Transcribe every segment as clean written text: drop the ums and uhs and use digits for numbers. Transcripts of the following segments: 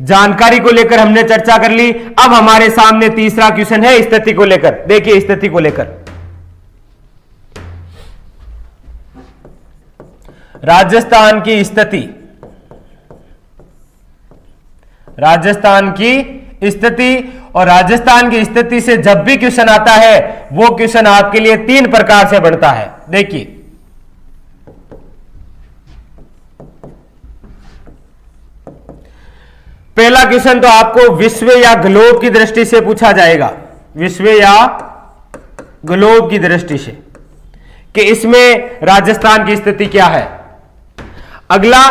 जानकारी को लेकर हमने चर्चा कर ली। अब हमारे सामने तीसरा क्वेश्चन है स्थिति को लेकर। देखिए स्थिति को लेकर, राजस्थान की स्थिति, राजस्थान की स्थिति। और राजस्थान की स्थिति से जब भी क्वेश्चन आता है वो क्वेश्चन आपके लिए तीन प्रकार से बनता है। देखिए, पहला क्वेश्चन तो आपको विश्व या ग्लोब की दृष्टि से पूछा जाएगा, विश्व या ग्लोब की दृष्टि से, कि इसमें राजस्थान की स्थिति क्या है। अगला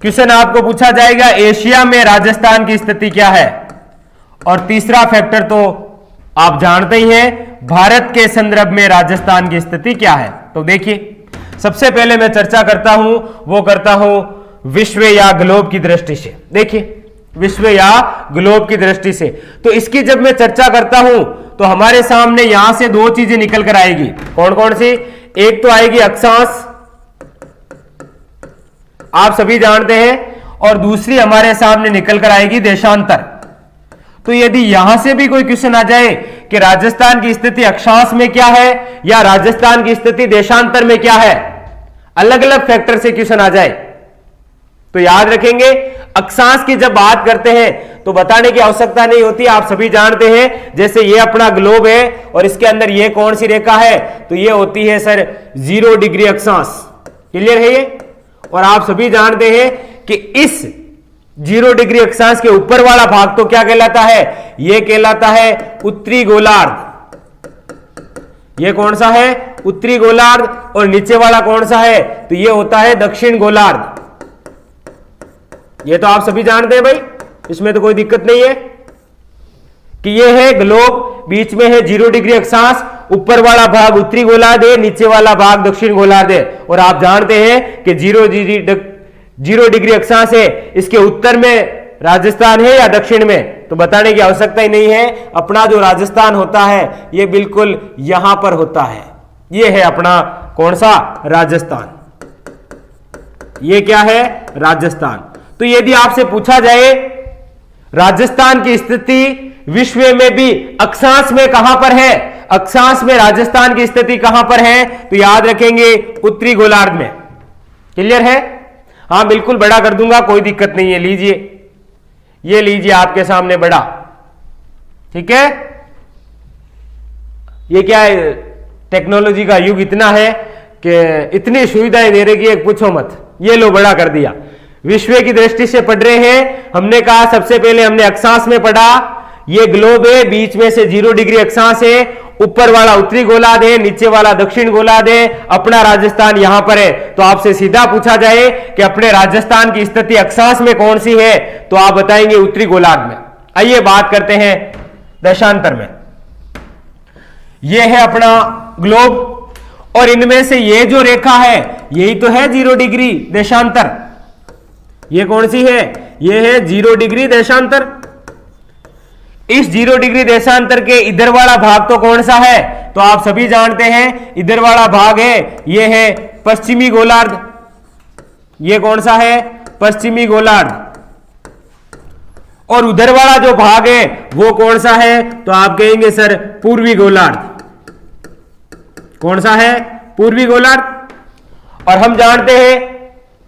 क्वेश्चन आपको पूछा जाएगा एशिया में राजस्थान की स्थिति क्या है। और तीसरा फैक्टर तो आप जानते ही हैं, भारत के संदर्भ में राजस्थान की स्थिति क्या है। तो देखिए, सबसे पहले मैं चर्चा करता हूं, वो करता हूं विश्व या ग्लोब की दृष्टि से। देखिए, विश्व या ग्लोब की दृष्टि से, तो इसकी जब मैं चर्चा करता हूं तो हमारे सामने यहां से दो चीजें निकल कर आएगी। कौन कौन सी? एक तो आएगी अक्षांश, आप सभी जानते हैं, और दूसरी हमारे सामने निकल कर आएगी देशांतर। तो यदि यहां से भी कोई क्वेश्चन आ जाए कि राजस्थान की स्थिति अक्षांश में क्या है या राजस्थान की स्थिति देशांतर में क्या है, अलग अलग फैक्टर से क्वेश्चन आ जाए, तो याद रखेंगे अक्षांश की जब बात करते हैं तो बताने की आवश्यकता नहीं होती, आप सभी जानते हैं। जैसे ये अपना ग्लोब है और इसके अंदर ये कौन सी रेखा है, तो ये होती है सर 0 डिग्री अक्षांश। क्लियर है ये? और आप सभी जानते हैं कि इस 0 डिग्री अक्षांश के ऊपर वाला भाग तो क्या कहलाता है? यह कहलाता है उत्तरी गोलार्ध। यह कौन सा है? उत्तरी गोलार्ध। और नीचे वाला कौन सा है? तो यह होता है दक्षिण गोलार्ध। यह तो आप सभी जानते हैं भाई, इसमें तो कोई दिक्कत नहीं है कि यह है ग्लोब, बीच में है 0 डिग्री अक्षांश, ऊपर वाला भाग उत्तरी गोलार्ध है, नीचे वाला भाग दक्षिण गोलार्ध है। और आप जानते हैं कि 0 डिग्री अक्षांश है, इसके उत्तर में राजस्थान है या दक्षिण में, तो बताने की आवश्यकता ही नहीं है। अपना जो राजस्थान होता है यह बिल्कुल यहां पर होता है। यह है अपना कौन सा? राजस्थान। यह क्या है? राजस्थान। तो यदि आपसे पूछा जाए राजस्थान की स्थिति विश्व में भी अक्षांश में कहां पर है, अक्षांश में राजस्थान की स्थिति कहां पर है, तो याद रखेंगे उत्तरी गोलार्ध में। क्लियर है? हां बिल्कुल, बड़ा कर दूंगा, कोई दिक्कत नहीं है। लीजिए, ये लीजिए आपके सामने बड़ा, ठीक है। ये क्या है, टेक्नोलॉजी का युग इतना है कि इतनी सुविधाएं दे रही है, पूछो मत। ये लो बड़ा कर दिया। विश्व की दृष्टि से पढ़ रहे हैं, हमने कहा सबसे पहले हमने अक्षांश में पढ़ा, ये ग्लोब है, बीच में से 0 डिग्री अक्षांश है, ऊपर वाला उत्तरी गोलार्ध है, नीचे वाला दक्षिण गोलार्ध है, अपना राजस्थान यहां पर है। तो आपसे सीधा पूछा जाए कि अपने राजस्थान की स्थिति अक्षांश में कौन सी है, तो आप बताएंगे उत्तरी गोलार्ध में। आइए बात करते हैं देशांतर में। यह है अपना ग्लोब, और इनमें से ये जो रेखा है यही तो है 0 डिग्री देशांतर। ये कौन सी है? ये है 0 डिग्री देशांतर। इस 0 डिग्री देशांतर के इधर वाला भाग तो कौन सा है? तो आप सभी जानते हैं इधर वाला भाग है, ये है पश्चिमी गोलार्ध। ये कौन सा है? पश्चिमी गोलार्ध। और उधर वाला जो भाग है वो कौन सा है? तो आप कहेंगे सर पूर्वी गोलार्ध। कौन सा है? पूर्वी गोलार्ध। और हम जानते हैं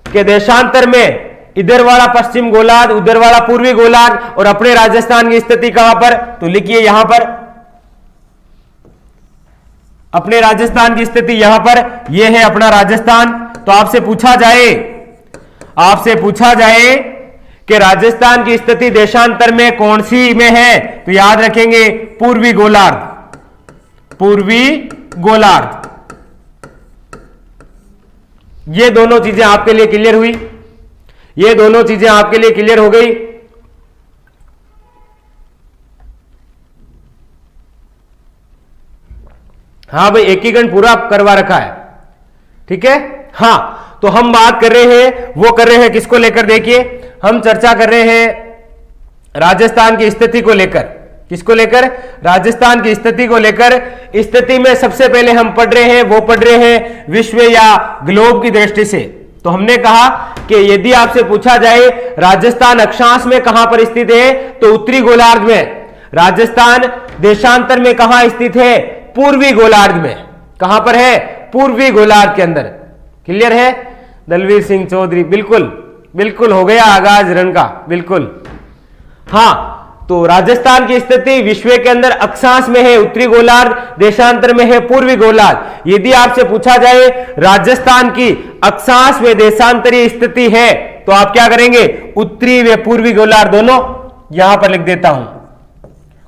कि देशांतर में इधर वाला पश्चिम गोलार्ध, उधर वाला पूर्वी गोलार्ध, और अपने राजस्थान की स्थिति कहां पर? तो लिखिए यहां पर, अपने राजस्थान की स्थिति यहां पर, यह है अपना राजस्थान। तो आपसे पूछा जाए कि राजस्थान की स्थिति देशांतर में कौन सी में है, तो याद रखेंगे पूर्वी गोलार्ध। पूर्वी गोलार्ध। ये दोनों चीजें आपके लिए क्लियर हुई? ये दोनों चीजें आपके लिए क्लियर हो गई? हाँ भाई, एकीकरण पूरा करवा रखा है, ठीक है। हाँ, तो हम बात कर रहे हैं, वो कर रहे हैं किसको लेकर? देखिए, हम चर्चा कर रहे हैं राजस्थान की स्थिति को लेकर। किसको लेकर? राजस्थान की स्थिति को लेकर। स्थिति में सबसे पहले हम पढ़ रहे हैं, वो पढ़ रहे हैं विश्व या ग्लोब की दृष्टि से। तो हमने कहा कि यदि आपसे पूछा जाए राजस्थान अक्षांश में कहां पर स्थित है, तो उत्तरी गोलार्ध में। राजस्थान देशांतर में कहां स्थित है? पूर्वी गोलार्ध में। कहां पर है? पूर्वी गोलार्ध के अंदर। क्लियर है? दलवीर सिंह चौधरी, बिल्कुल बिल्कुल हो गया आगाज रन का, बिल्कुल। हाँ, तो राजस्थान की स्थिति विश्व के अंदर अक्षांश में है उत्तरी गोलार्ध, देशांतर में है पूर्वी गोलार्ध। यदि आपसे पूछा जाए राजस्थान की अक्षांश व देशांतरीय स्थिति है, तो आप क्या करेंगे? उत्तरी व पूर्वी गोलार्ध दोनों यहां पर लिख देता हूं।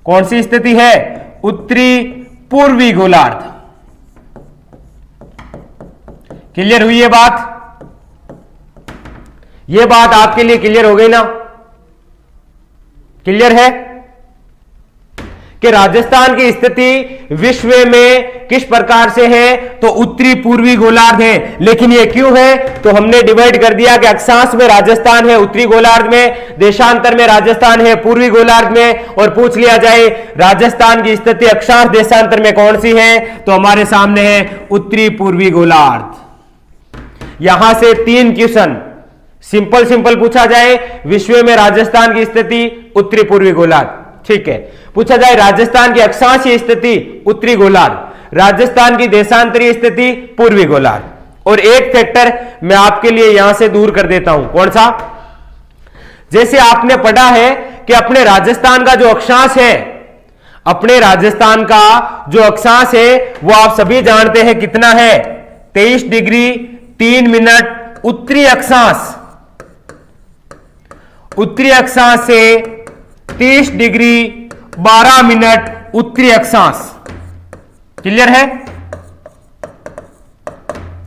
कौन सी स्थिति है? उत्तरी पूर्वी गोलार्ध। क्लियर हुई ये बात? ये बात आपके लिए क्लियर हो गई ना? क्लियर है कि राजस्थान की स्थिति विश्व में किस प्रकार से है? तो उत्तरी पूर्वी गोलार्ध है। लेकिन ये क्यों है? तो हमने डिवाइड कर दिया कि अक्षांश में राजस्थान है उत्तरी गोलार्ध में, देशांतर में राजस्थान है पूर्वी गोलार्ध में। और पूछ लिया जाए राजस्थान की स्थिति अक्षांश देशांतर में कौन सी है, तो हमारे सामने है उत्तरी पूर्वी गोलार्ध। यहां से 3 क्वेश्चन सिंपल सिंपल पूछा जाए। विश्व में राजस्थान की स्थिति उत्तरी पूर्वी गोलार्ध, ठीक है। पूछा जाए राजस्थान की अक्षांशीय स्थिति उत्तरी गोलार्ध, राजस्थान की देशांतरीय स्थिति पूर्वी गोलार्ध। और एक फैक्टर मैं आपके लिए यहां से दूर कर देता हूं। कौन सा? जैसे आपने पढ़ा है कि अपने राजस्थान का जो अक्षांश है, अपने राजस्थान का जो अक्षांश है वो आप सभी जानते हैं कितना है? 23 डिग्री 3 मिनट उत्तरी अक्षांश। उत्तरी अक्षांश से 30 डिग्री 12 मिनट उत्तरी अक्षांश। क्लियर है?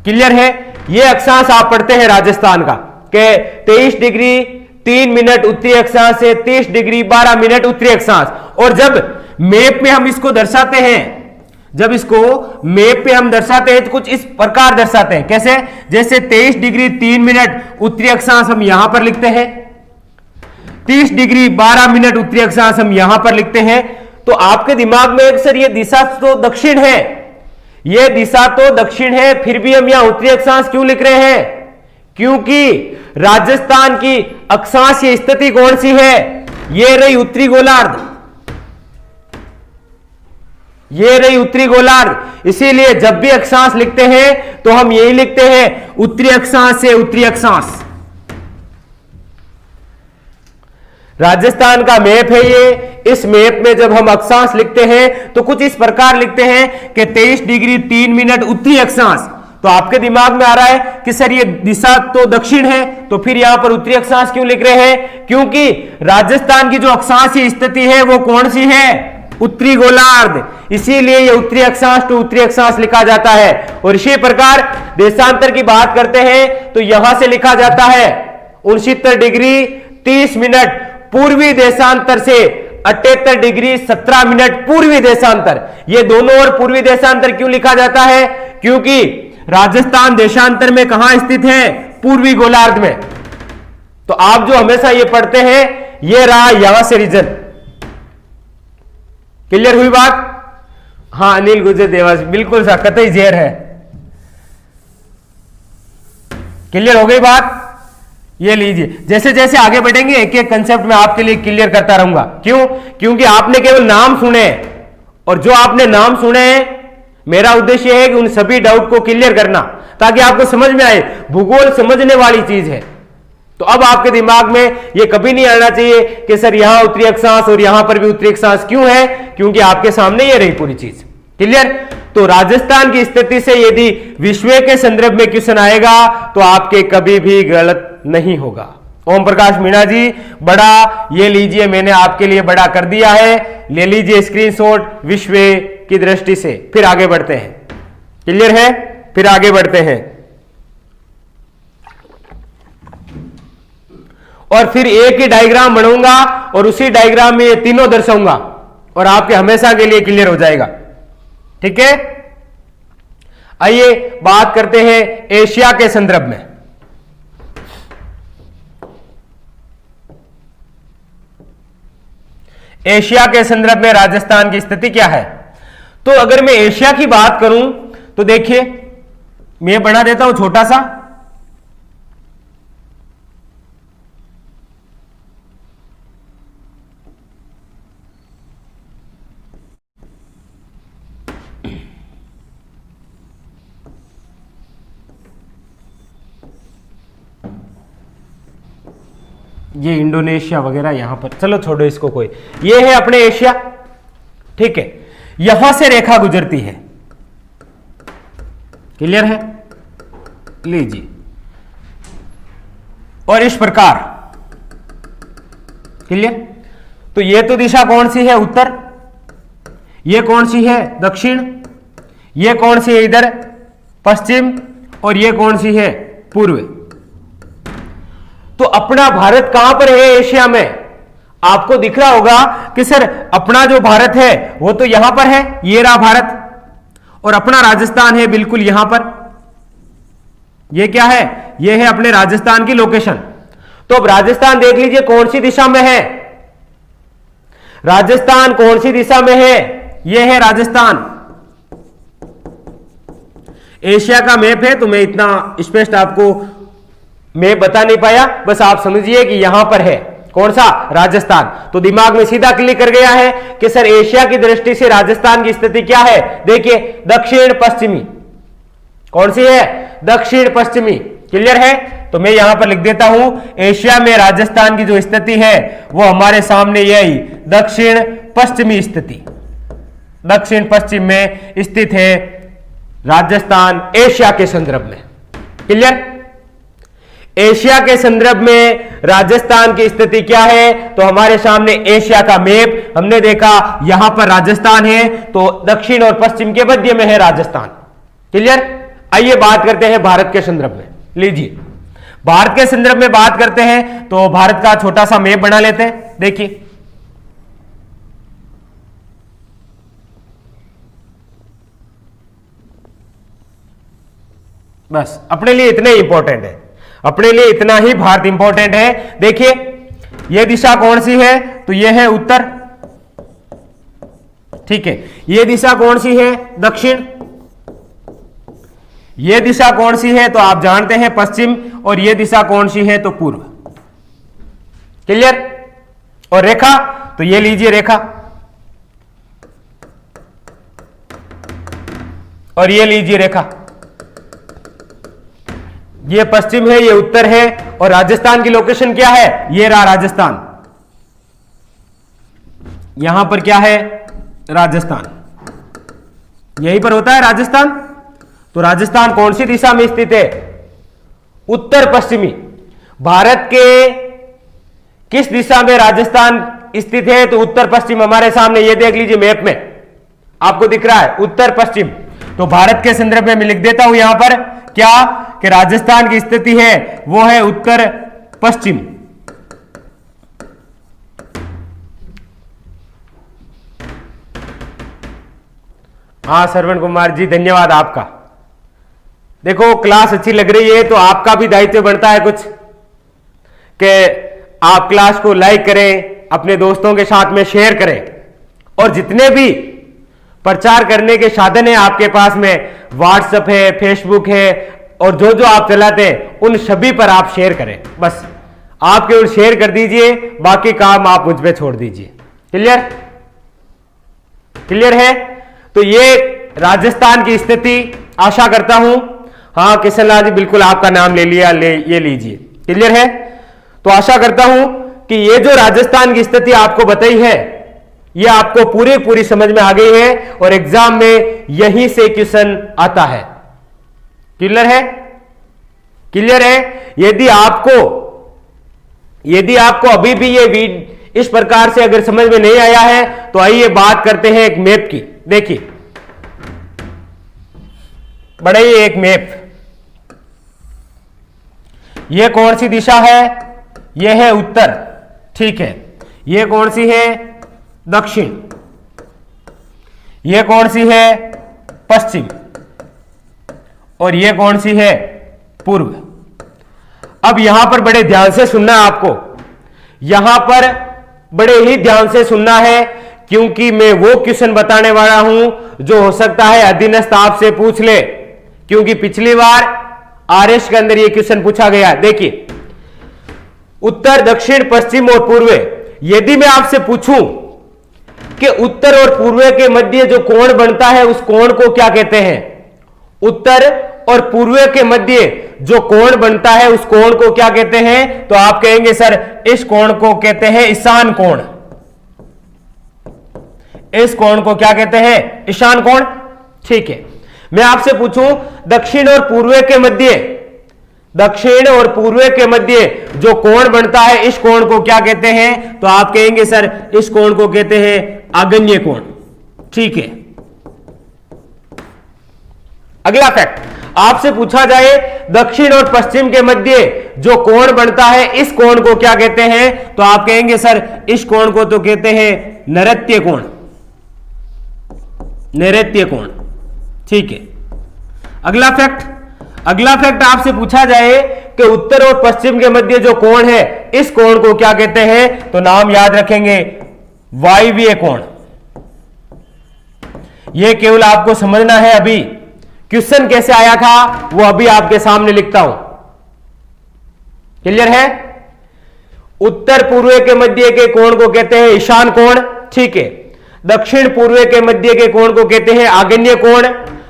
क्लियर है? यह अक्षांश आप पढ़ते हैं राजस्थान का कि 23 डिग्री 3 मिनट उत्तरी अक्षांश से 30 डिग्री 12 मिनट उत्तरी अक्षांश। और जब मैप में हम इसको दर्शाते हैं, जब इसको मैप पे हम दर्शाते हैं तो कुछ इस प्रकार दर्शाते हैं। कैसे? जैसे 23 डिग्री 3 मिनट उत्तरी अक्षांश हम यहां पर लिखते हैं, 30 डिग्री 12 मिनट उत्तरी अक्षांश हम यहां पर लिखते हैं। तो आपके दिमाग में सर ये दिशा तो दक्षिण है, ये दिशा तो दक्षिण है, फिर भी हम यहां उत्तरी अक्षांश क्यों लिख रहे हैं? क्योंकि राजस्थान की अक्षांशीय स्थिति कौन सी है? ये रही उत्तरी गोलार्ध, ये रही उत्तरी गोलार्ध। इसीलिए जब भी अक्षांश लिखते हैं तो हम यही लिखते हैं उत्तरी अक्षांश से उत्तरी अक्षांश। राजस्थान का मैप है ये। इस मैप में जब हम अक्षांश लिखते हैं तो कुछ इस प्रकार लिखते हैं कि 23 डिग्री 3 मिनट उत्तरी अक्षांश। तो आपके दिमाग में आ रहा है कि सर ये दिशा तो दक्षिण है, तो फिर यहां पर उत्तरी अक्षांश क्यों लिख रहे हैं? क्योंकि राजस्थान की जो अक्षांशीय स्थिति है वो कौन सी है? उत्तरी गोलार्ध। इसीलिए ये उत्तरी अक्षांश टू उत्तरी अक्षांश लिखा जाता है। और इसी प्रकार देशांतर की बात करते हैं तो यहां से लिखा जाता है 69 डिग्री 30 मिनट पूर्वी देशांतर से 78 डिग्री 17 मिनट पूर्वी देशांतर। ये दोनों और पूर्वी देशांतर क्यों लिखा जाता है? क्योंकि राजस्थान देशांतर में कहां स्थित है? पूर्वी गोलार्ध में। तो आप जो हमेशा ये पढ़ते हैं, ये रहा यहां से रीजन। क्लियर हुई बात? हाँ, अनिल गुजर देवास, बिल्कुल सा कतई जेर है। क्लियर हो गई बात? ये लीजिए, जैसे जैसे आगे बढ़ेंगे एक एक कंसेप्ट में आपके लिए क्लियर करता रहूंगा। क्यों? क्योंकि आपने केवल नाम सुने, और जो आपने नाम सुने हैं, मेरा उद्देश्य है कि उन सभी डाउट को क्लियर करना, ताकि आपको समझ में आए। भूगोल समझने वाली चीज है। तो अब आपके दिमाग में यह कभी नहीं आना चाहिए कि सर यहां उत्तरी अक्षांश और यहां पर भी उत्तरी अक्षांश क्यों है, क्योंकि आपके सामने ये रही पूरी चीज। क्लियर? तो राजस्थान की स्थिति से यदि विश्व के संदर्भ में क्वेश्चन आएगा तो आपके कभी भी गलत नहीं होगा। ओम प्रकाश मीणा जी, बड़ा ये लीजिए, मैंने आपके लिए बड़ा कर दिया है, ले लीजिए स्क्रीनशॉट विश्व की दृष्टि से। फिर आगे बढ़ते हैं। क्लियर है? फिर आगे बढ़ते हैं और फिर एक ही डायग्राम बनाऊंगा और उसी डायग्राम में ये तीनों दर्शाऊंगा और आपके हमेशा के लिए क्लियर हो जाएगा। ठीक है? आइए बात करते हैं एशिया के संदर्भ में। एशिया के संदर्भ में राजस्थान की स्थिति क्या है? तो अगर मैं एशिया की बात करूं तो देखिए, मैं बना देता हूं छोटा सा, ये इंडोनेशिया वगैरह यहां पर, चलो छोड़ो इसको, कोई ये है अपने एशिया, ठीक है। यहां से रेखा गुजरती है, क्लियर है, लीजिए, और इस प्रकार, क्लियर। तो ये तो दिशा कौन सी है, उत्तर, ये कौन सी है, दक्षिण, ये कौन सी है इधर, पश्चिम, और ये कौन सी है, पूर्व। तो अपना भारत कहां पर है एशिया में, आपको दिख रहा होगा कि सर अपना जो भारत है वो तो यहां पर है, ये रहा भारत, और अपना राजस्थान है बिल्कुल यहां पर, ये क्या है, ये है अपने राजस्थान की लोकेशन। तो अब राजस्थान देख लीजिए कौन सी दिशा में है, राजस्थान कौन सी दिशा में है, ये है राजस्थान। एशिया का मैप है तो मैं इतना स्पष्ट आपको मैप बता नहीं पाया, बस आप समझिए कि यहां पर है कौन सा, राजस्थान। तो दिमाग में सीधा क्लिक कर गया है कि सर एशिया की दृष्टि से राजस्थान की स्थिति क्या है, देखिए दक्षिण पश्चिमी, कौन सी है, दक्षिण पश्चिमी, क्लियर है। तो मैं यहां पर लिख देता हूं, एशिया में राजस्थान की जो स्थिति है वो हमारे सामने यही दक्षिण पश्चिमी स्थिति, दक्षिण पश्चिम में स्थित है राजस्थान एशिया के संदर्भ में, क्लियर। एशिया के संदर्भ में राजस्थान की स्थिति क्या है, तो हमारे सामने एशिया का मैप हमने देखा, यहां पर राजस्थान है, तो दक्षिण और पश्चिम के मध्य में है राजस्थान, क्लियर। आइए बात करते हैं भारत के संदर्भ में, लीजिए भारत के संदर्भ में बात करते हैं, तो भारत का छोटा सा मैप बना लेते हैं, देखिए बस अपने लिए इतने इंपॉर्टेंट है, अपने लिए इतना ही भारत इंपॉर्टेंट है। देखिए यह दिशा कौन सी है, तो यह है उत्तर, ठीक है। यह दिशा कौन सी है, दक्षिण, यह दिशा कौन सी है, तो आप जानते हैं पश्चिम, और यह दिशा कौन सी है, तो पूर्व, क्लियर। और रेखा, तो ये लीजिए रेखा, और ये लीजिए रेखा, ये पश्चिम है, ये उत्तर है, और राजस्थान की लोकेशन क्या है, ये रहा राजस्थान, यहां पर क्या है, राजस्थान, यहीं पर होता है राजस्थान। तो राजस्थान कौन सी दिशा में स्थित है, उत्तर पश्चिमी। भारत के किस दिशा में राजस्थान स्थित है, तो उत्तर पश्चिम, हमारे सामने ये देख लीजिए मैप में आपको दिख रहा है उत्तर पश्चिम। तो भारत के संदर्भ में मैं लिख देता हूं यहां पर क्या, कि राजस्थान की स्थिति है वो है उत्तर पश्चिम। हाँ श्रवण कुमार जी धन्यवाद आपका। देखो क्लास अच्छी लग रही है तो आपका भी दायित्व बनता है कुछ, कि आप क्लास को लाइक करें, अपने दोस्तों के साथ में शेयर करें, और जितने भी प्रचार करने के साधन है आपके पास में, व्हाट्सएप है, फेसबुक है, और जो जो आप चलाते हैं उन सभी पर आप शेयर करें। बस आप केवल शेयर कर दीजिए, बाकी काम आप मुझ पे छोड़ दीजिए, क्लियर, क्लियर है। तो ये राजस्थान की स्थिति, आशा करता हूं, हाँ किशन लाल जी बिल्कुल आपका नाम ले लिया, ये लीजिए, क्लियर है। तो आशा करता हूं कि ये जो राजस्थान की स्थिति आपको बताई है ये आपको पूरी समझ में आ गई है, और एग्जाम में यहीं से क्वेश्चन आता है, क्लियर है, क्लियर है। यदि आपको अभी भी ये इस प्रकार से अगर समझ में नहीं आया है तो आइए बात करते हैं एक मैप की। देखिए बढ़ाइए एक मैप, यह कौन सी दिशा है, यह है उत्तर, ठीक है। यह कौन सी है, दक्षिण, यह कौन सी है, पश्चिम, और यह कौन सी है, पूर्व। अब यहां पर बड़े ध्यान से सुनना है आपको, यहां पर बड़े ही ध्यान से सुनना है, क्योंकि मैं वो क्वेश्चन बताने वाला हूं जो हो सकता है अधीनस्थ आपसे पूछ ले, क्योंकि पिछली बार आरएस के अंदर यह क्वेश्चन पूछा गया। देखिए उत्तर, दक्षिण, पश्चिम और पूर्व, यदि मैं आपसे पूछूं कि उत्तर और पूर्व के मध्य जो कोण बनता है उस कोण को क्या कहते हैं, उत्तर और पूर्व के मध्य जो कोण बनता है उस कोण को क्या कहते हैं? तो आप कहेंगे सर इस कोण को कहते हैं ईशान कोण। इस कोण को क्या कहते हैं? ईशान कोण। ठीक है, मैं आपसे पूछूं दक्षिण और पूर्व के मध्य, दक्षिण और पूर्व के मध्य जो कोण बनता है इस कोण को क्या कहते हैं? तो आप कहेंगे सर इस कोण को कहते हैं आग्नेय कोण। ठीक है, अगला फैक्ट आपसे पूछा जाए दक्षिण और पश्चिम के मध्य जो कोण बनता है इस कोण को क्या कहते हैं? तो आप कहेंगे सर इस कोण को तो कहते हैं नैऋत्य कोण। नैऋत्य कोण। ठीक है, अगला फैक्ट आपसे पूछा जाए कि उत्तर और पश्चिम के मध्य जो कोण है इस कोण को क्या कहते हैं? तो नाम याद रखेंगे वायवीय कोण। यह केवल आपको समझना है, अभी क्वेश्चन कैसे आया था वो अभी आपके सामने लिखता हूं। क्लियर है? उत्तर पूर्व के मध्य के कोण को कहते हैं ईशान कोण। ठीक है, दक्षिण पूर्व के मध्य के कोण को कहते हैं आग्नेय कोण,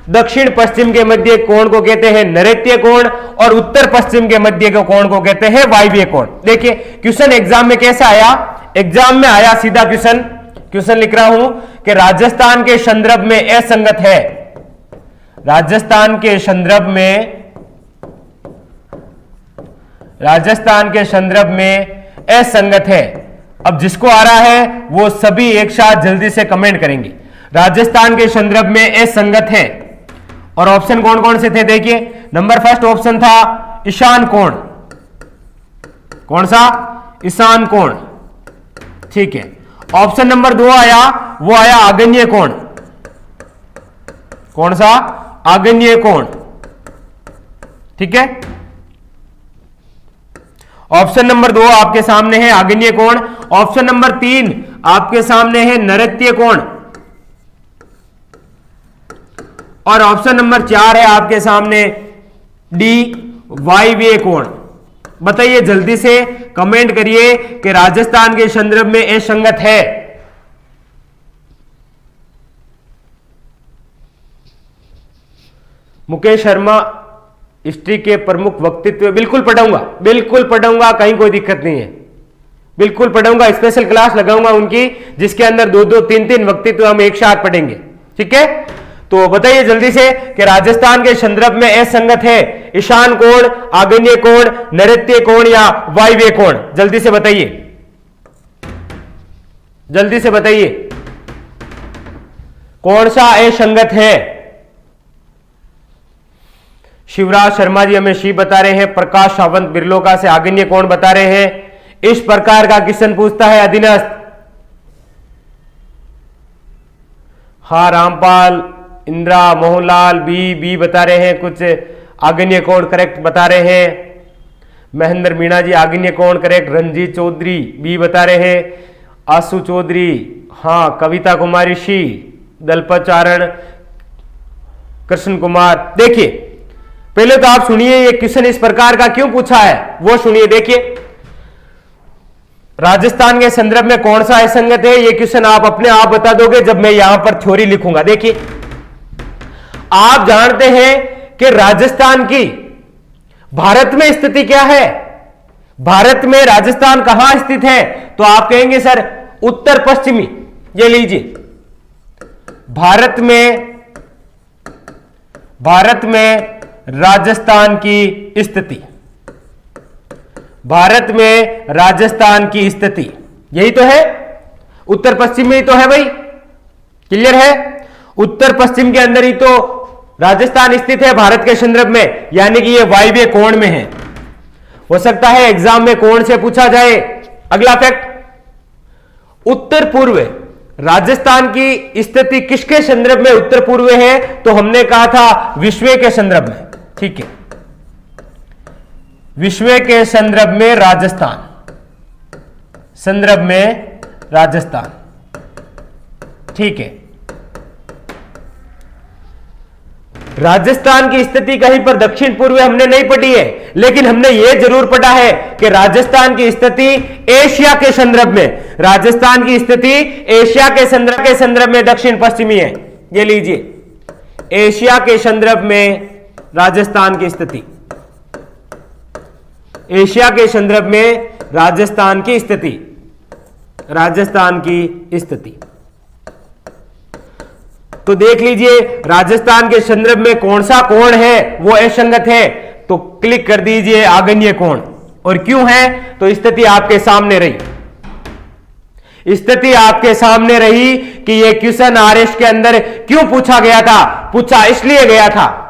दक्षिण पश्चिम के मध्य कोण को कहते हैं नैऋत्य कोण, और उत्तर पश्चिम के मध्य के कोण को कहते हैं वायवीय कोण। देखिए क्वेश्चन एग्जाम में कैसा आया? एग्जाम में आया सीधा क्वेश्चन लिख रहा हूं कि राजस्थान के संदर्भ में असंगत है। राजस्थान के संदर्भ में असंगत है। अब जिसको आ रहा है वो सभी एक साथ जल्दी से कमेंट करेंगे। राजस्थान के संदर्भ में असंगत है, और ऑप्शन कौन कौन से थे? देखिए नंबर फर्स्ट ऑप्शन था ईशान कोण। कौन सा? ईशान कोण। ठीक है, ऑप्शन नंबर 2 आया, वो आया आग्नेय कोण। कौन सा? आग्नेय कोण। ठीक है, ऑप्शन नंबर 2 आपके सामने है आग्नेय कोण। ऑप्शन नंबर 3 आपके सामने है नैऋत्य कोण, और ऑप्शन नंबर 4 है आपके सामने डी वायवीय कोण। बताइए जल्दी से कमेंट करिए कि राजस्थान के संदर्भ में असंगत है। मुकेश शर्मा हिस्ट्री के प्रमुख व्यक्तित्व, बिल्कुल पढ़ाऊंगा, कहीं कोई दिक्कत नहीं है, बिल्कुल पढ़ाऊंगा। स्पेशल क्लास लगाऊंगा उनकी, जिसके अंदर 2-2, 3-3 व्यक्तित्व हम एक साथ पढ़ेंगे। ठीक है, तो बताइए जल्दी से कि राजस्थान के संदर्भ में असंगत है ईशान कोण, आग्नेय कोण, नैऋत्य कोण या वायव्य कोण? जल्दी से बताइए कौन सा असंगत है? शिवराज शर्मा जी हमें शी बता रहे हैं, प्रकाश सावंत बिरलोका से आग्नेय कोण बता रहे हैं। इस प्रकार का क्वेश्चन पूछता है अधीनस्थ। हाँ, रामपाल, इंदिरा, मोहनलाल बी बता रहे हैं, कुछ आग्नेय कोण करेक्ट बता रहे हैं। महेंद्र मीणा जी आग्नेय कोण करेक्ट। रंजीत चौधरी बी बता रहे हैं। आशु चौधरी, हाँ। कविता कुमारी शी, दलपचारण, कृष्ण कुमार। देखिए पहले तो आप सुनिए ये क्वेश्चन इस प्रकार का क्यों पूछा है वो सुनिए। देखिए राजस्थान के संदर्भ में कौन सा असंगत है, ये क्वेश्चन आप अपने आप बता दोगे जब मैं यहां पर थ्योरी लिखूंगा। देखिए आप जानते हैं कि राजस्थान की भारत में स्थिति क्या है? भारत में राजस्थान कहां स्थित है? तो आप कहेंगे सर उत्तर पश्चिमी। ये लीजिए, भारत में राजस्थान की स्थिति, भारत में राजस्थान की स्थिति यही तो है, उत्तर पश्चिम में ही तो है भाई। क्लियर है? उत्तर पश्चिम के अंदर ही तो राजस्थान स्थित है भारत के संदर्भ में, यानी कि ये वायव्य कोण में है। हो सकता है एग्जाम में कोण से पूछा जाए। अगला फैक्ट, उत्तर पूर्व राजस्थान की स्थिति किसके संदर्भ में उत्तर पूर्व है? तो हमने कहा था विश्व के संदर्भ में। ठीक है, विश्व के संदर्भ में राजस्थान, ठीक है। राजस्थान की स्थिति कहीं पर दक्षिण पूर्व हमने नहीं पढ़ी है, लेकिन हमने यह जरूर पढ़ा है कि राजस्थान की स्थिति एशिया के संदर्भ में, राजस्थान की स्थिति एशिया के संदर्भ में दक्षिण पश्चिमी है। ये लीजिए, एशिया के संदर्भ में राजस्थान की स्थिति। एशिया के संदर्भ में राजस्थान की स्थिति, राजस्थान की स्थिति। तो देख लीजिए राजस्थान के संदर्भ में कौन सा कोण है वो असंगत है, तो क्लिक कर दीजिए आग्नेय कोण। और क्यों है, तो स्थिति आपके सामने रही, स्थिति आपके सामने रही कि ये क्वेश्चन आरएस के अंदर क्यों पूछा गया था, पूछा इसलिए गया था।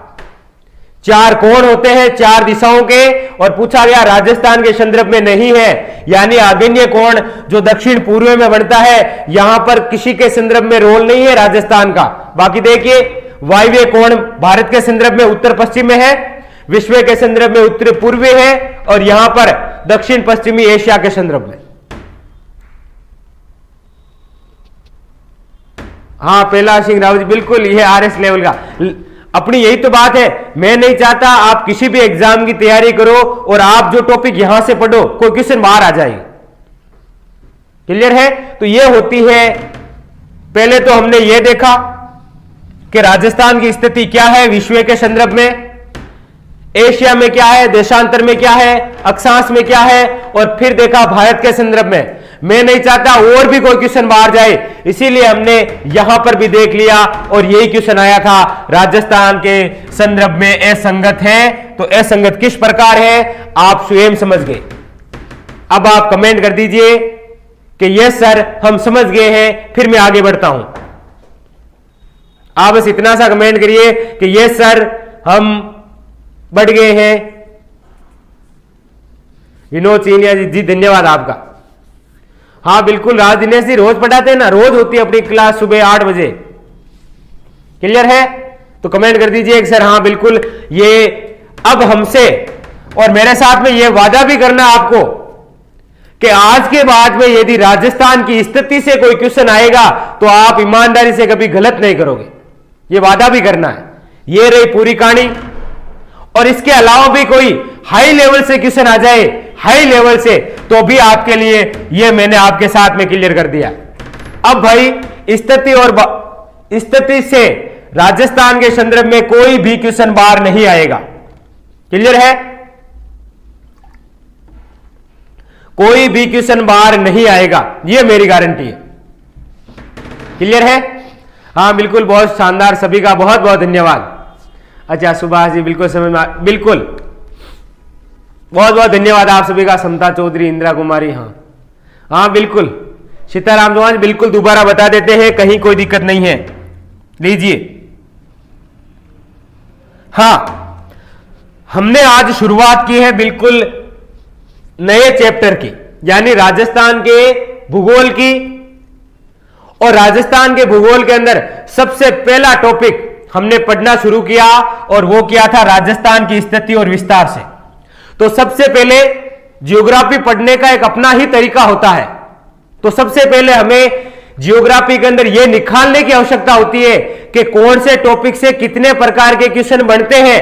चार कोण होते हैं चार दिशाओं के, और पूछा गया राजस्थान के संदर्भ में नहीं है, यानी आग्नेय कोण जो दक्षिण पूर्व में बनता है, यहां पर किसी के संदर्भ में रोल नहीं है राजस्थान का। बाकी देखिए वायव्य कोण भारत के संदर्भ में उत्तर पश्चिम में है, विश्व के संदर्भ में उत्तर पूर्वी है, और यहां पर दक्षिण पश्चिमी एशिया के संदर्भ में। हाँ पहला सिंह राव जी बिल्कुल, यह आरएस लेवल का अपनी यही तो बात है। मैं नहीं चाहता आप किसी भी एग्जाम की तैयारी करो और आप जो टॉपिक यहां से पढ़ो कोई क्वेश्चन बाहर आ जाए। क्लियर है, तो यह होती है। पहले तो हमने यह देखा कि राजस्थान की स्थिति क्या है विश्व के संदर्भ में, एशिया में क्या है, देशांतर में क्या है, अक्षांश में क्या है, और फिर देखा भारत के संदर्भ में। मैं नहीं चाहता और भी कोई क्वेश्चन बाहर जाए, इसीलिए हमने यहां पर भी देख लिया और यही क्वेश्चन आया था राजस्थान के संदर्भ में असंगत है। तो असंगत किस प्रकार है आप स्वयं समझ गए। अब आप कमेंट कर दीजिए कि यस सर हम समझ गए हैं, फिर मैं आगे बढ़ता हूं। आप बस इतना सा कमेंट करिए कि यस सर हम बढ़ गए हैं। विनोद चीनिया जी धन्यवाद आपका। हाँ बिल्कुल राज दिनेश जी रोज पढ़ाते हैं ना, रोज होती है अपनी क्लास सुबह 8 बजे। क्लियर है, तो कमेंट कर दीजिए सर हाँ बिल्कुल। ये अब हमसे और मेरे साथ में ये वादा भी करना आपको कि आज के बाद में यदि राजस्थान की स्थिति से कोई क्वेश्चन आएगा तो आप ईमानदारी से कभी गलत नहीं करोगे, ये वादा भी करना है। ये रही पूरी कहानी। और इसके अलावा भी कोई हाई लेवल से क्वेश्चन आ जाए, हाई लेवल से, तो भी आपके लिए ये मैंने आपके साथ में क्लियर कर दिया। अब भाई स्थिति और स्थिति से राजस्थान के संदर्भ में कोई भी क्वेश्चन बाहर नहीं आएगा। क्लियर है, कोई भी क्वेश्चन बाहर नहीं आएगा, ये मेरी गारंटी है। क्लियर है, हाँ बिल्कुल, बहुत शानदार, सभी का बहुत बहुत धन्यवाद। अच्छा सुभाष जी बिल्कुल समझ में, बिल्कुल बहुत बहुत धन्यवाद आप सभी का। समता चौधरी, इंदिरा कुमारी, हाँ बिल्कुल, सीताराम चौहान बिल्कुल दोबारा बता देते हैं, कहीं कोई दिक्कत नहीं है, लीजिए। हाँ हमने आज शुरुआत की है बिल्कुल नए चैप्टर की, यानी राजस्थान के भूगोल की। और राजस्थान के भूगोल के अंदर सबसे पहला टॉपिक हमने पढ़ना शुरू किया और वो किया था राजस्थान की स्थिति और विस्तार से। तो सबसे पहले जियोग्राफी पढ़ने का एक अपना ही तरीका होता है। तो सबसे पहले हमें जियोग्राफी के अंदर यह निकालने की आवश्यकता होती है कि कौन से टॉपिक से कितने प्रकार के क्वेश्चन बनते हैं।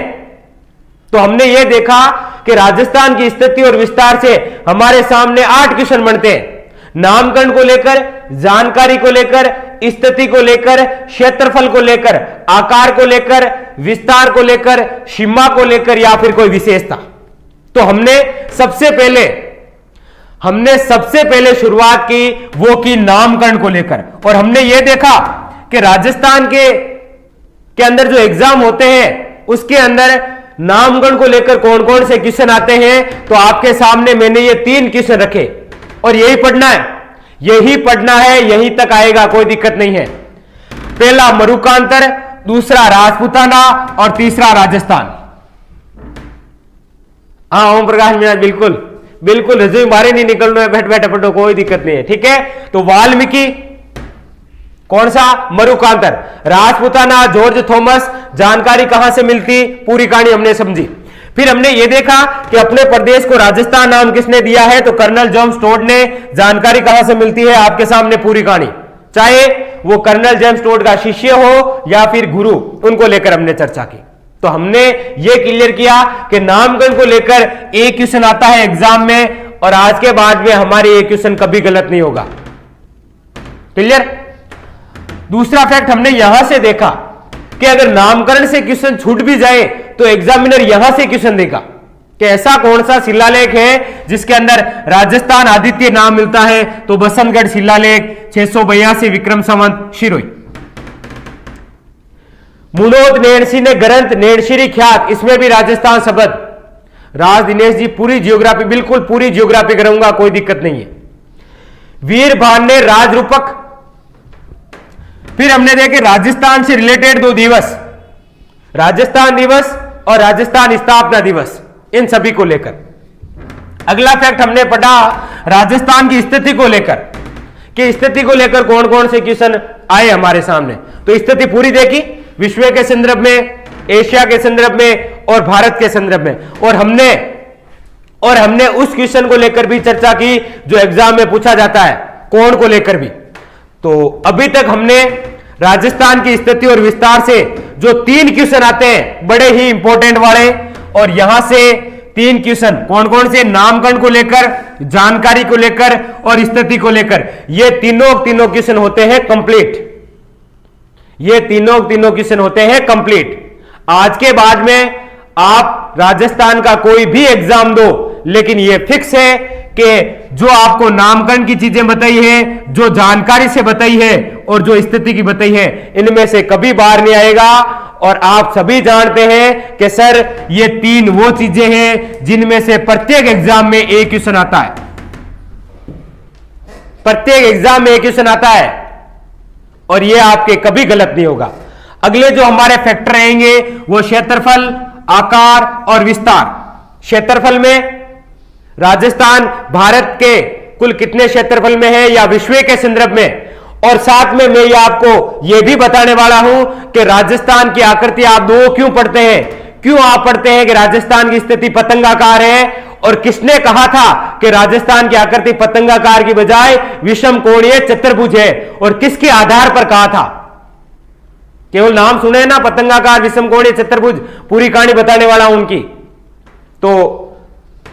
तो हमने यह देखा कि राजस्थान की स्थिति और विस्तार से हमारे सामने 8 क्वेश्चन बनते हैं। नामकरण को लेकर, जानकारी को लेकर, स्थिति को लेकर, क्षेत्रफल को लेकर, आकार को लेकर, विस्तार को लेकर, सीमा को लेकर, या फिर कोई विशेषता। तो हमने सबसे पहले शुरुआत की वो की नामकरण को लेकर। और हमने ये देखा कि राजस्थान के अंदर जो एग्जाम होते हैं उसके अंदर नामकरण को लेकर कौन कौन से क्वेश्चन आते हैं। तो आपके सामने मैंने ये 3 क्वेश्चन रखे और यही पढ़ना है, यहीं तक आएगा, कोई दिक्कत नहीं है। पहला मरुकांतर, दूसरा राजपूताना और तीसरा राजस्थान। हाँ ओम प्रकाश मीणा बिल्कुल रजोई बाहर नहीं निकलना है, बैठ बैठे पढ़ो, कोई दिक्कत नहीं है, ठीक है। तो वाल्मीकि कौन सा, मरुकांतर, राजपूताना, जॉर्ज थॉमस, जानकारी कहां से मिलती, पूरी कहानी हमने समझी। फिर हमने ये देखा कि अपने प्रदेश को राजस्थान नाम किसने दिया है, तो कर्नल जेम्स टोड ने। जानकारी कहां से मिलती है, आपके सामने पूरी कहानी, चाहे वो कर्नल जेम्स टोड का शिष्य हो या फिर गुरु, उनको लेकर हमने चर्चा की। तो हमने ये क्लियर किया कि नामकरण को लेकर एक क्वेश्चन आता है एग्जाम में, और आज के बाद में हमारे ये क्वेश्चन कभी गलत नहीं होगा। क्लियर। दूसरा फैक्ट हमने यहां से देखा कि अगर नामकरण से क्वेश्चन छूट भी जाए तो एग्जामिनर यहां से क्वेश्चन देगा। कि ऐसा कौन सा शिलालेख है जिसके अंदर राजस्थान आदित्य नाम मिलता है, तो बसंतगढ़ शिलालेख 682 विक्रम संवत शिरोई। मुनोद नेणसी ने ग्रंथ नेणशिरी ख्यात, इसमें भी राजस्थान शब्द। राज दिनेश जी पूरी जियोग्राफी, बिल्कुल पूरी जियोग्राफी करूंगा, कोई दिक्कत नहीं है। वीर भान ने राज रूपक। फिर हमने देखे राजस्थान से रिलेटेड 2 दिवस, राजस्थान दिवस और राजस्थान स्थापना दिवस, इन सभी को लेकर। अगला फैक्ट हमने पढ़ा राजस्थान की स्थिति को लेकर, कि स्थिति को लेकर कौन कौन से क्वेश्चन आए हमारे सामने। तो स्थिति पूरी देखी, विश्व के संदर्भ में, एशिया के संदर्भ में और भारत के संदर्भ में। और हमने उस क्वेश्चन को लेकर भी चर्चा की जो एग्जाम में पूछा जाता है, कोण को लेकर भी। तो अभी तक हमने राजस्थान की स्थिति और विस्तार से जो 3 क्वेश्चन आते हैं बड़े ही इंपॉर्टेंट वाले, और यहां से 3 क्वेश्चन कौन कौन से, नामकरण को लेकर, जानकारी को लेकर और स्थिति को लेकर, ये तीनों क्वेश्चन होते हैं कंप्लीट। ये तीनों क्वेश्चन होते हैं कंप्लीट। आज के बाद में आप राजस्थान का कोई भी एग्जाम दो, लेकिन ये फिक्स है कि जो आपको नामकरण की चीजें बताई है, जो जानकारी से बताई है और जो स्थिति की बताई है, इनमें से कभी बाहर नहीं आएगा। और आप सभी जानते हैं कि सर ये 3 वो चीजें हैं जिनमें से प्रत्येक एग्जाम में एक क्वेश्चन आता है, प्रत्येक एग्जाम में एक क्वेश्चन आता है, और ये आपके कभी गलत नहीं होगा। अगले जो हमारे फैक्टर रहेंगे वो क्षेत्रफल, आकार और विस्तार। क्षेत्रफल में राजस्थान भारत के कुल कितने क्षेत्रफल में है या विश्व के संदर्भ में, और साथ में मैं ये आपको ये भी बताने वाला हूं कि राजस्थान की आकृति आप 2 क्यों पढ़ते हैं, क्यों आप पढ़ते हैं कि राजस्थान की स्थिति पतंगाकार है, और किसने कहा था कि राजस्थान की आकृति पतंगाकार की बजाय विषम कोणीय चतुर्भुज है, और किसके आधार पर कहा था। केवल नाम सुने ना, पतंगाकार, विषम कोणीय चतुर्भुज, पूरी कहानी बताने वाला हूं उनकी। तो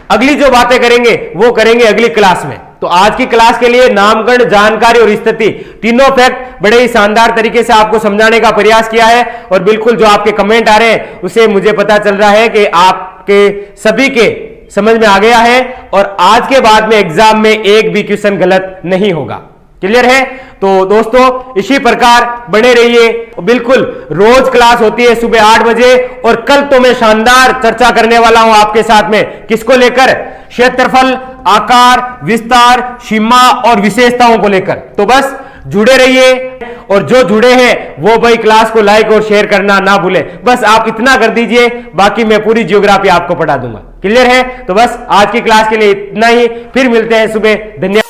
अगली जो बातें करेंगे वो करेंगे अगली क्लास में। तो आज की क्लास के लिए नामकरण, जानकारी और स्थिति, तीनों फैक्ट बड़े ही शानदार तरीके से आपको समझाने का प्रयास किया है। और बिल्कुल जो आपके कमेंट आ रहे हैं उसे मुझे पता चल रहा है कि आपके सभी के समझ में आ गया है, और आज के बाद में एग्जाम में एक भी क्वेश्चन गलत नहीं होगा। क्लियर है? तो दोस्तों इसी प्रकार बने रहिए। बिल्कुल रोज क्लास होती है सुबह 8 बजे, और कल तो मैं शानदार चर्चा करने वाला हूं आपके साथ में, किसको लेकर, क्षेत्रफल, आकार, विस्तार, सीमा और विशेषताओं को लेकर। तो बस जुड़े रहिए, और जो जुड़े हैं वो भाई क्लास को लाइक और शेयर करना ना भूले। बस आप इतना कर दीजिए, बाकी मैं पूरी जियोग्राफी आपको पढ़ा दूंगा। क्लियर है? तो बस आज की क्लास के लिए इतना ही, फिर मिलते हैं सुबह। धन्यवाद।